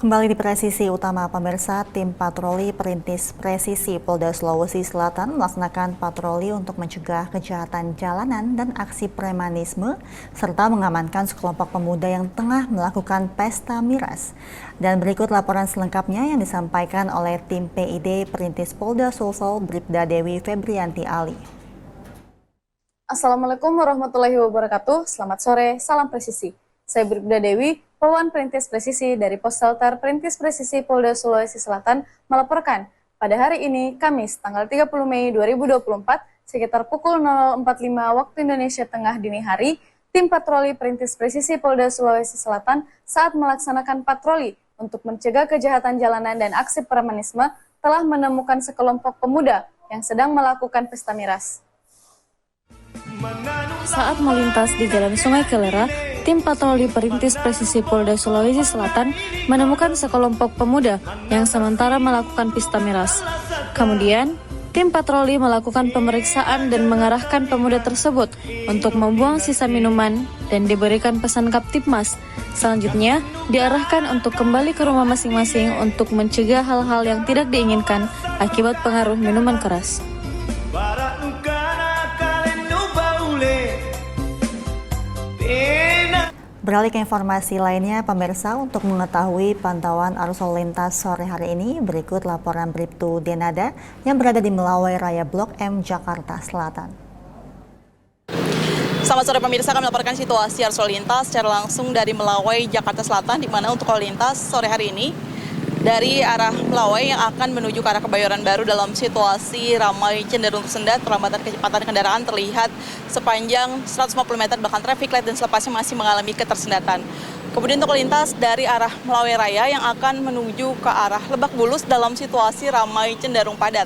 Kembali di Presisi Utama pemirsa, tim patroli Perintis Presisi Polda Sulawesi Selatan melaksanakan patroli untuk mencegah kejahatan jalanan dan aksi premanisme, serta mengamankan sekelompok pemuda yang tengah melakukan pesta miras. Dan berikut laporan selengkapnya yang disampaikan oleh tim PID Perintis Polda Sulsel Bribda Dewi Febrianti Ali. Assalamualaikum warahmatullahi wabarakatuh, selamat sore, salam presisi. Saya Bribda Dewi, Poluan Perintis Presisi dari Posseltar Perintis Presisi Polda Sulawesi Selatan melaporkan pada hari ini, Kamis, tanggal 30 Mei 2024, sekitar pukul 00.45 waktu Indonesia Tengah dini hari, tim patroli Perintis Presisi Polda Sulawesi Selatan saat melaksanakan patroli untuk mencegah kejahatan jalanan dan aksi premanisme telah menemukan sekelompok pemuda yang sedang melakukan pesta miras. Saat melintas di Jalan Sungai Kelera, tim patroli Perintis Presisi Polda Sulawesi Selatan menemukan sekelompok pemuda yang sementara melakukan pesta miras. Kemudian, tim patroli melakukan pemeriksaan dan mengarahkan pemuda tersebut untuk membuang sisa minuman dan diberikan pesan Kaptipmas. Selanjutnya, diarahkan untuk kembali ke rumah masing-masing untuk mencegah hal-hal yang tidak diinginkan akibat pengaruh minuman keras. Beralih ke informasi lainnya, pemirsa, untuk mengetahui pantauan arus lalu lintas sore hari ini, berikut laporan Bribtu Denada yang berada di Melawai Raya Blok M, Jakarta Selatan. Selamat sore pemirsa, kami melaporkan situasi arus lalu lintas secara langsung dari Melawai, Jakarta Selatan, di mana untuk lalu lintas sore hari ini dari arah Melawai yang akan menuju ke arah Kebayoran Baru dalam situasi ramai cenderung tersendat, perlambatan kecepatan kendaraan terlihat sepanjang 150 meter, bahkan traffic light dan selepasnya masih mengalami ketersendatan. Kemudian untuk lintas dari arah Melawai Raya yang akan menuju ke arah Lebak Bulus dalam situasi ramai cenderung padat.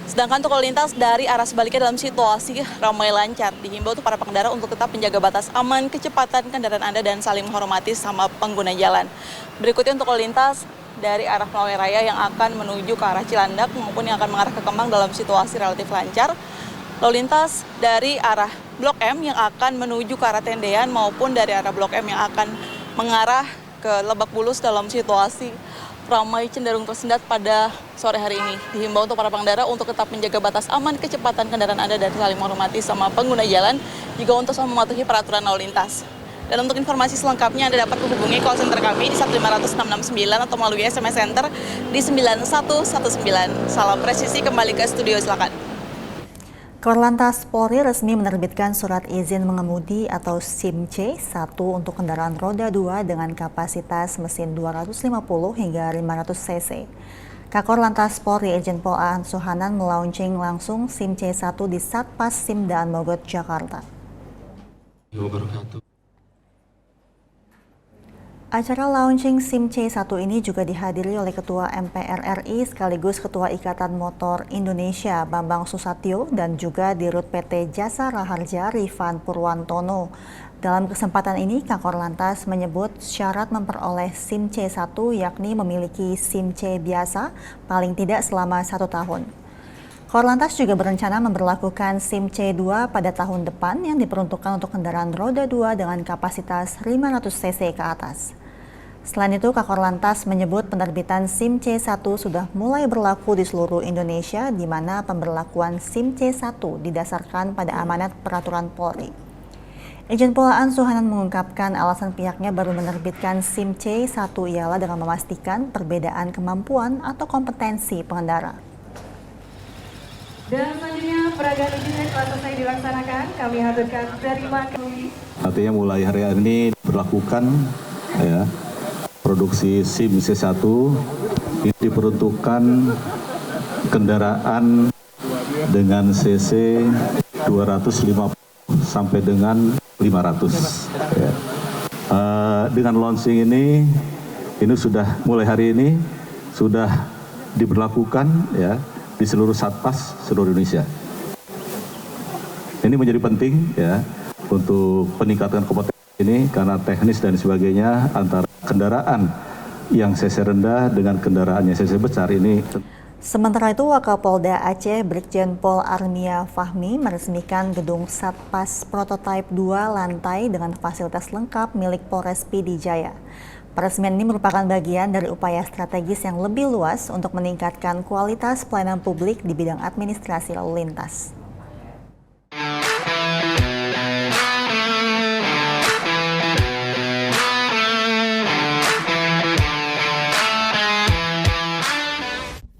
Sedangkan untuk lintas dari arah sebaliknya dalam situasi ramai lancar. Dihimbau untuk para pengendara untuk tetap menjaga batas aman kecepatan kendaraan Anda dan saling menghormati sama pengguna jalan. Berikutnya untuk lintas dari arah Melawai Raya yang akan menuju ke arah Cilandak maupun yang akan mengarah ke Kemang dalam situasi relatif lancar. Lalu lintas dari arah Blok M yang akan menuju ke arah Tendean maupun dari arah Blok M yang akan mengarah ke Lebak Bulus dalam situasi ramai cenderung tersendat pada sore hari ini. Dihimbau untuk para pengendara untuk tetap menjaga batas aman kecepatan kendaraan Anda dan saling menghormati sama pengguna jalan juga untuk mematuhi peraturan lalu lintas. Dan untuk informasi selengkapnya Anda dapat menghubungi call center kami di 1500669 atau melalui SMS Center di 9119. Salam presisi, kembali ke studio, silakan. Korlantas Polri resmi menerbitkan surat izin mengemudi atau SIM C1 untuk kendaraan roda 2 dengan kapasitas mesin 250 hingga 500 cc. Kakor Lantas Polri Irjen Pol Aan Suhanan melaunching langsung SIM C1 di Satpas SIM Daan Mogot, Jakarta. Acara launching SIM C1 ini juga dihadiri oleh Ketua MPR RI sekaligus Ketua Ikatan Motor Indonesia Bambang Susatyo dan juga Dirut PT Jasa Raharja Rifan Purwantono. Dalam kesempatan ini, Kakor Lantas menyebut syarat memperoleh SIM C1 yakni memiliki SIM C biasa paling tidak selama 1 tahun. Korlantas juga berencana memberlakukan SIM C2 pada tahun depan yang diperuntukkan untuk kendaraan roda 2 dengan kapasitas 500 cc ke atas. Selain itu, Kakor Lantas menyebut penerbitan SIM C1 sudah mulai berlaku di seluruh Indonesia, di mana pemberlakuan SIM C1 didasarkan pada amanat peraturan Polri. Irjen Pol Aan Suhanan mengungkapkan alasan pihaknya baru menerbitkan SIM C1 ialah dengan memastikan perbedaan kemampuan atau kompetensi pengendara. Dan selanjutnya peragaan uji telah selesai dilaksanakan. Kami haturkan terima kasih. Artinya mulai hari ini diberlakukan ya, produksi SIM C1 ini diperuntukkan kendaraan dengan CC 250 sampai dengan 500. Ya. Dengan launching ini sudah mulai hari ini sudah diberlakukan ya di seluruh Satpas seluruh Indonesia. Ini menjadi penting ya untuk peningkatan kompetensi ini karena teknis dan sebagainya antara kendaraan yang cc rendah dengan kendaraan yang cc besar ini. Sementara itu, Wakapolda Aceh Brigjen Pol Armia Fahmi meresmikan gedung Satpas Prototype 2 lantai dengan fasilitas lengkap milik Polres Pidijaya. Peresmian ini merupakan bagian dari upaya strategis yang lebih luas untuk meningkatkan kualitas pelayanan publik di bidang administrasi lalu lintas.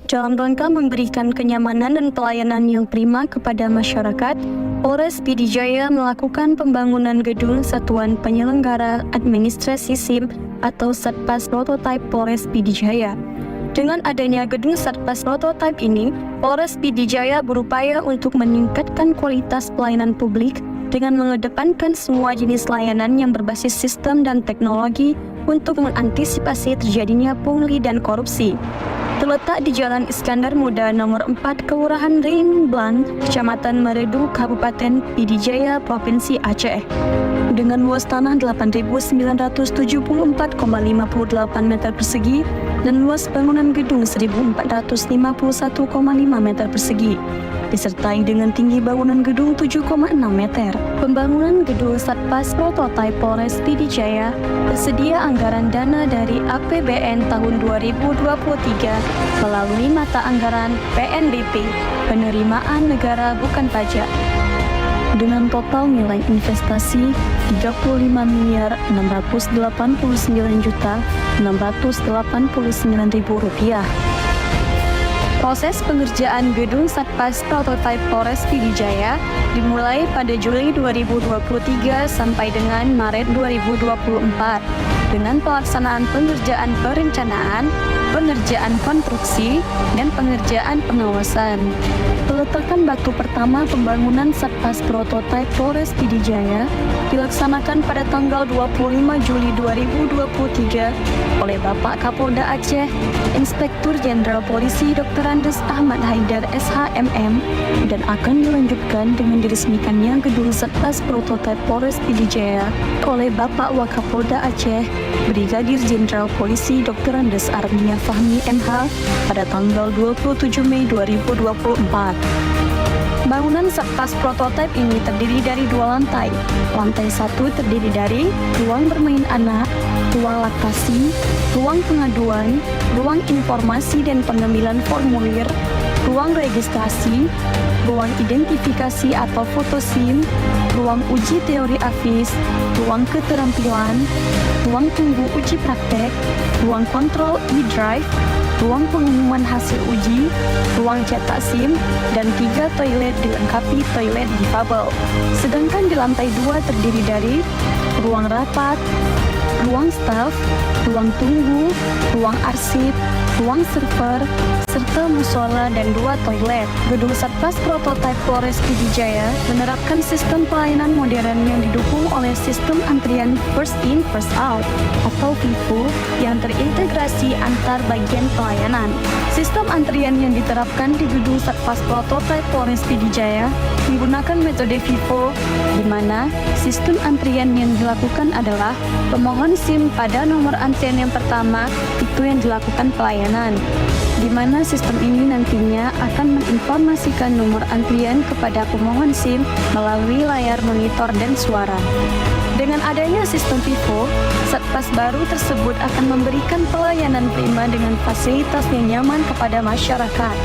Dalam rangka memberikan kenyamanan dan pelayanan yang prima kepada masyarakat, Polres PD Jaya melakukan pembangunan gedung Satuan Penyelenggara Administrasi SIM atau Satpas Prototype Polres PD Jaya. Dengan adanya gedung Satpas Prototype ini, Polres PD Jaya berupaya untuk meningkatkan kualitas pelayanan publik dengan mengedepankan semua jenis layanan yang berbasis sistem dan teknologi untuk mengantisipasi terjadinya pungli dan korupsi. Terletak di Jalan Iskandar Muda nomor 4, Kelurahan Ringblang, Kecamatan Meredu, Kabupaten PD Jaya, Provinsi Aceh. Dengan luas tanah 8.974,58 meter persegi dan luas bangunan gedung 1.451,5 meter persegi. Disertai dengan tinggi bangunan gedung 7,6 meter. Pembangunan gedung Satpas Prototype Polres PD Jaya tersedia anggaran dana dari APBN tahun 2023 melalui mata anggaran PNBP, penerimaan negara bukan pajak, dengan total nilai investasi Rp35.689.689.000. Proses pengerjaan gedung Satpas Prototype Polres PD Jaya dimulai pada Juli 2023 sampai dengan Maret 2024 dengan pelaksanaan pengerjaan perencanaan, pengerjaan konstruksi, dan pengerjaan pengawasan. Peletakan batu pertama pembangunan Satpas Prototype Polres PD Jaya dilaksanakan pada tanggal 25 Juli 2023 oleh Bapak Kapolda Aceh, Inspektur Jenderal Polisi Dr. Andes Ahmad Haidar SHMM, dan akan dilanjutkan dengan diresmikannya gedung Satpas Prototype Polres PD Jaya oleh Bapak Wakapolda Aceh, Brigadir Jenderal Polisi Dr. Andes Armia Fahmi MH pada tanggal 27 Mei 2024. Bangunan Satpas Prototype ini terdiri dari 2 lantai. Lantai 1 terdiri dari ruang bermain anak, ruang laktasi, ruang pengaduan, ruang informasi dan pengambilan formulir, ruang registrasi, ruang identifikasi atau foto SIM, ruang uji teori AFIS, ruang keterampilan, ruang tunggu uji praktek, ruang kontrol e-drive, ruang pengumuman hasil uji, ruang cetak SIM, dan 3 toilet dilengkapi toilet difabel. Sedangkan di lantai 2 terdiri dari ruang rapat, ruang staf, ruang tunggu, ruang arsip, ruang server, serta musola dan 2 toilet. Gedung Satpas Prototype Polres PD Jaya menerapkan sistem pelayanan modern yang didukung oleh sistem antrian First In First Out atau FIFO yang terintegrasi antar bagian pelayanan. Sistem antrian yang diterapkan di gedung Satpas Prototype Polres PD Jaya menggunakan metode FIFO, di mana sistem antrian yang dilakukan adalah pemohon SIM pada nomor antrian yang pertama itu yang dilakukan pelayanan, di mana sistem ini nantinya akan menginformasikan nomor antrian kepada pemohon SIM melalui layar monitor dan suara. Dengan adanya sistem FIFO, Satpas baru tersebut akan memberikan pelayanan prima dengan fasilitas yang nyaman kepada masyarakat.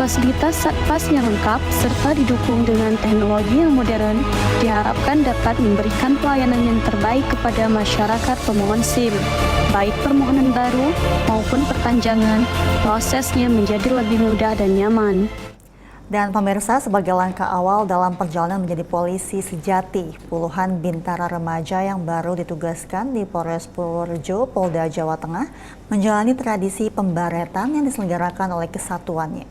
Fasilitas Satpas yang lengkap serta didukung dengan teknologi yang modern diharapkan dapat memberikan pelayanan yang terbaik kepada masyarakat pemohon SIM. Baik permohonan baru maupun perpanjangan, prosesnya menjadi lebih mudah dan nyaman. Dan pemirsa, sebagai langkah awal dalam perjalanan menjadi polisi sejati, puluhan bintara remaja yang baru ditugaskan di Polres Purworejo, Polda Jawa Tengah, menjalani tradisi pembaretan yang diselenggarakan oleh kesatuannya.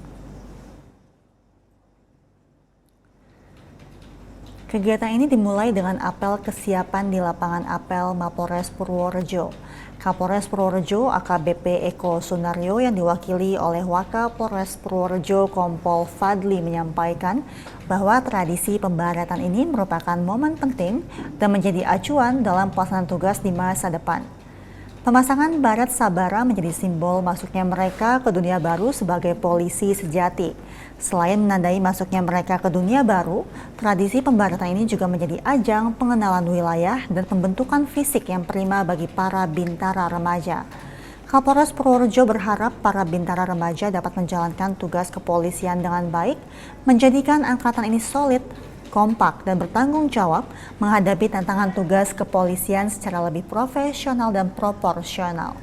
Kegiatan ini dimulai dengan apel kesiapan di lapangan apel Mapolres Purworejo. Kapolres Purworejo AKBP Eko Sunario yang diwakili oleh Wakapolres Purworejo Kompol Fadli menyampaikan bahwa tradisi pembaretan ini merupakan momen penting dan menjadi acuan dalam pelaksanaan tugas di masa depan. Pemasangan baret sabara menjadi simbol masuknya mereka ke dunia baru sebagai polisi sejati. Selain menandai masuknya mereka ke dunia baru, tradisi pembaratan ini juga menjadi ajang pengenalan wilayah dan pembentukan fisik yang prima bagi para bintara remaja. Kapolres Purworejo berharap para bintara remaja dapat menjalankan tugas kepolisian dengan baik, menjadikan angkatan ini solid, kompak, dan bertanggung jawab menghadapi tantangan tugas kepolisian secara lebih profesional dan proporsional.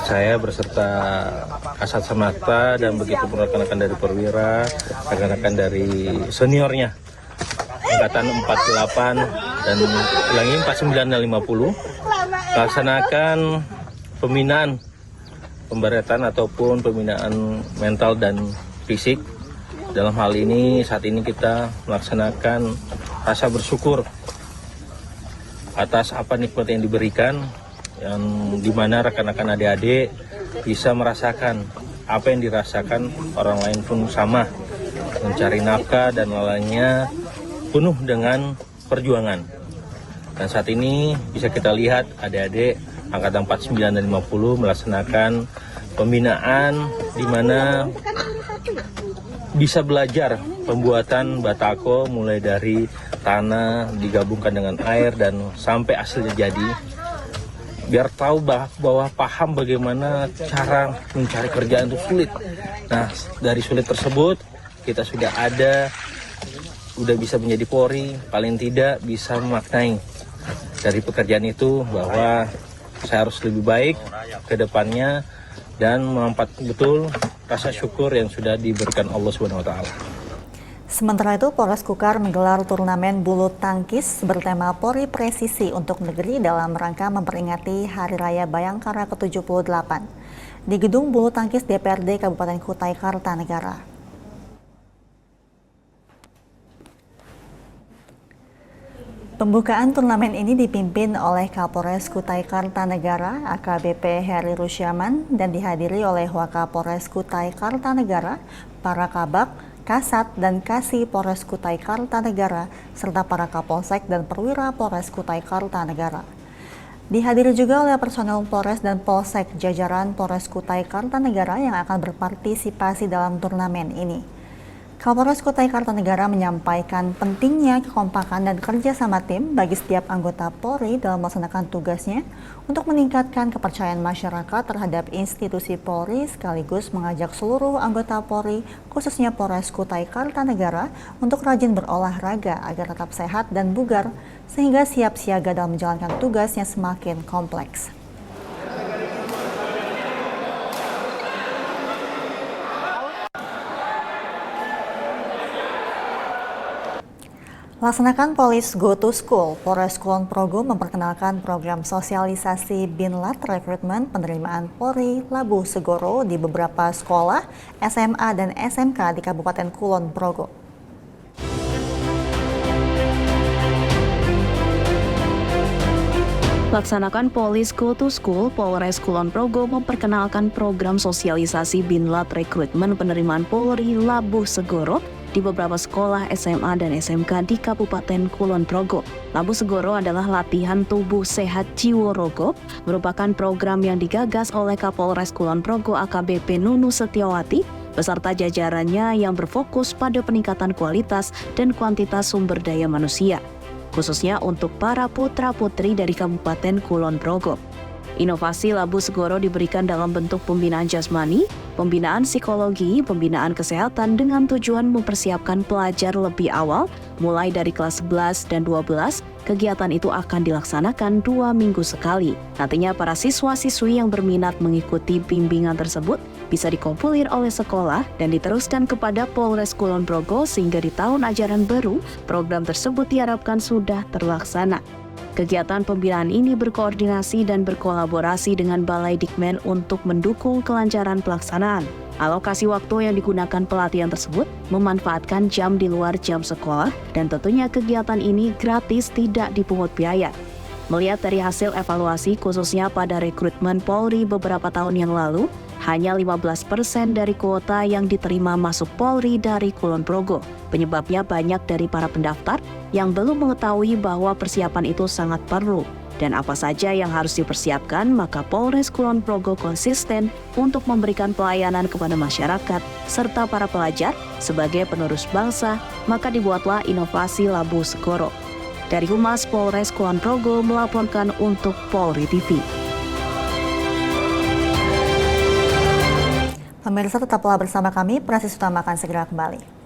Saya berserta Kasat Samapta dan begitu pun rekan-rekan dari perwira, rekan-rekan dari seniornya, Angkatan 48 dan ulangi 49 dan 50, melaksanakan pembinaan pembaratan ataupun pembinaan mental dan fisik. Dalam hal ini saat ini kita melaksanakan rasa bersyukur atas apa nikmat yang diberikan, yang dimana rekan-rekan adik-adik bisa merasakan apa yang dirasakan orang lain pun sama, mencari nafkah dan lainnya penuh dengan perjuangan. Dan saat ini bisa kita lihat adik-adik Angkatan 49 dan 50 melaksanakan pembinaan di mana bisa belajar pembuatan batako mulai dari tanah digabungkan dengan air dan sampai hasilnya jadi. Biar tahu bahwa paham bagaimana cara mencari kerjaan itu sulit. Nah, dari sulit tersebut kita sudah bisa menjadi Polri, paling tidak bisa memaknai dari pekerjaan itu bahwa saya harus lebih baik ke depannya dan memanfaatkan betul rasa syukur yang sudah diberikan Allah SWT. Sementara itu, Polres Kukar menggelar turnamen bulu tangkis bertema Polri Presisi untuk negeri dalam rangka memperingati Hari Raya Bayangkara ke-78 di Gedung Bulu Tangkis DPRD Kabupaten Kutai Kartanegara. Pembukaan turnamen ini dipimpin oleh Kapolres Kutai Kartanegara AKBP Heri Rusyaman dan dihadiri oleh Wakapolres Kutai Kartanegara, para kabak, kasat, dan kasih Polres Kutai Kartanegara, serta para kapolsek dan perwira Polres Kutai Kartanegara. Dihadiri juga oleh personel Polres dan Polsek jajaran Polres Kutai Kartanegara yang akan berpartisipasi dalam turnamen ini. Kapolres Kutai Kartanegara menyampaikan pentingnya kekompakan dan kerjasama tim bagi setiap anggota Polri dalam melaksanakan tugasnya untuk meningkatkan kepercayaan masyarakat terhadap institusi Polri sekaligus mengajak seluruh anggota Polri, khususnya Polres Kutai Kartanegara, untuk rajin berolahraga agar tetap sehat dan bugar sehingga siap siaga dalam menjalankan tugasnya semakin kompleks. Laksanakan Polis Go to School, Polres Kulon Progo memperkenalkan program sosialisasi Binlat rekrutmen penerimaan Polri Labu Segoro di beberapa sekolah, SMA dan SMK di Kabupaten Kulon Progo. Laksanakan Polis Go to School, Polres Kulon Progo memperkenalkan program sosialisasi Binlat rekrutmen penerimaan Polri Labu Segoro di beberapa sekolah SMA dan SMK di Kabupaten Kulon Progo. Labu Segoro adalah latihan tubuh sehat jiwa rogo, merupakan program yang digagas oleh Kapolres Kulon Progo AKBP Nunu Setiawati beserta jajarannya yang berfokus pada peningkatan kualitas dan kuantitas sumber daya manusia, khususnya untuk para putra-putri dari Kabupaten Kulon Progo. Inovasi Labu Segoro diberikan dalam bentuk pembinaan jasmani, pembinaan psikologi, pembinaan kesehatan dengan tujuan mempersiapkan pelajar lebih awal, mulai dari kelas 11 dan 12. Kegiatan itu akan dilaksanakan 2 minggu sekali. Nantinya para siswa-siswi yang berminat mengikuti bimbingan tersebut bisa dikompolir oleh sekolah dan diteruskan kepada Polres Kulon Progo sehingga di tahun ajaran baru program tersebut diharapkan sudah terlaksana. Kegiatan pembinaan ini berkoordinasi dan berkolaborasi dengan Balai Dikmen untuk mendukung kelancaran pelaksanaan. Alokasi waktu yang digunakan pelatihan tersebut memanfaatkan jam di luar jam sekolah dan tentunya kegiatan ini gratis, tidak dipungut biaya. Melihat dari hasil evaluasi khususnya pada rekrutmen Polri beberapa tahun yang lalu, hanya 15% dari kuota yang diterima masuk Polri dari Kulon Progo. Penyebabnya banyak dari para pendaftar yang belum mengetahui bahwa persiapan itu sangat perlu dan apa saja yang harus dipersiapkan, maka Polres Kulon Progo konsisten untuk memberikan pelayanan kepada masyarakat serta para pelajar sebagai penerus bangsa, maka dibuatlah inovasi Labu Segoro. Dari Humas Polres Kulon Progo melaporkan untuk Polri TV. Pemirsa tetaplah bersama kami, Presisi Utama akan segera kembali.